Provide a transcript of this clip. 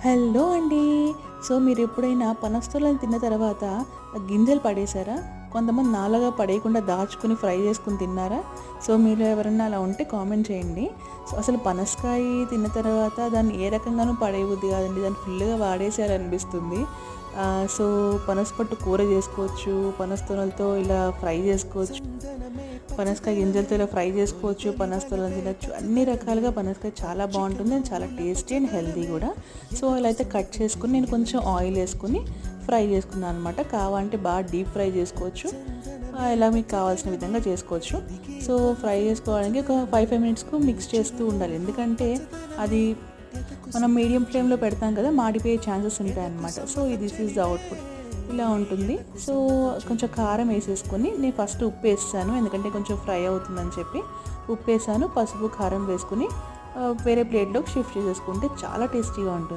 Hello అండి. So మీరు ఎప్పుడైనా పనస్తోలను తిన్న తర్వాత గింజలు పడేశారా? కొంతమంది నాలాగా పడేయకుండా దాచుకుని ఫ్రై చేసుకుని తిన్నారా? సో మీరు ఎవరన్నా అలా ఉంటే కామెంట్ చేయండి. సో అసలు పనసకాయ తిన్న తర్వాత దాన్ని ఏ రకంగానూ పడేయబుద్ది కాదండి. దాన్ని ఫుల్గా వాడేసేయాలనిపిస్తుంది. సో పనసపట్టు కూర చేసుకోవచ్చు, పనస్తోనలతో ఇలా ఫ్రై చేసుకోవచ్చు, పనసకాయ గింజలతో ఇలా ఫ్రై చేసుకోవచ్చు, పనస్తోలను తినచ్చు. అన్ని రకాలుగా పనసకాయ చాలా బాగుంటుంది అండ్ చాలా టేస్టీ అండ్ హెల్తీ కూడా. సో ఇలా అయితే కట్ చేసుకుని నేను కొంచెం ఆయిల్ వేసుకుని ఫ్రై చేసుకున్నాను అనమాట. కావాలంటే బాగా డీప్ ఫ్రై చేసుకోవచ్చు, ఇలా మీకు కావాల్సిన విధంగా చేసుకోవచ్చు. సో ఫ్రై చేసుకోవడానికి ఒక 5 మినిట్స్కు మిక్స్ చేస్తూ ఉండాలి, ఎందుకంటే అది మనం మీడియం ఫ్లేమ్లో పెడతాం కదా, మాడిపోయే ఛాన్సెస్ ఉంటాయి అన్నమాట. So this is the output, ఇలా ఉంటుంది. సో కొంచెం కారం వేసేసుకొని నేను ఫస్ట్ ఉప్పు వేసాను, ఎందుకంటే కొంచెం ఫ్రై అవుతుందని చెప్పి ఉప్పు వేసాను. పసుపు కారం వేసుకుని వేరే ప్లేట్లోకి షిఫ్ట్ చేసేసుకుంటే చాలా టేస్టీగా ఉంటుంది.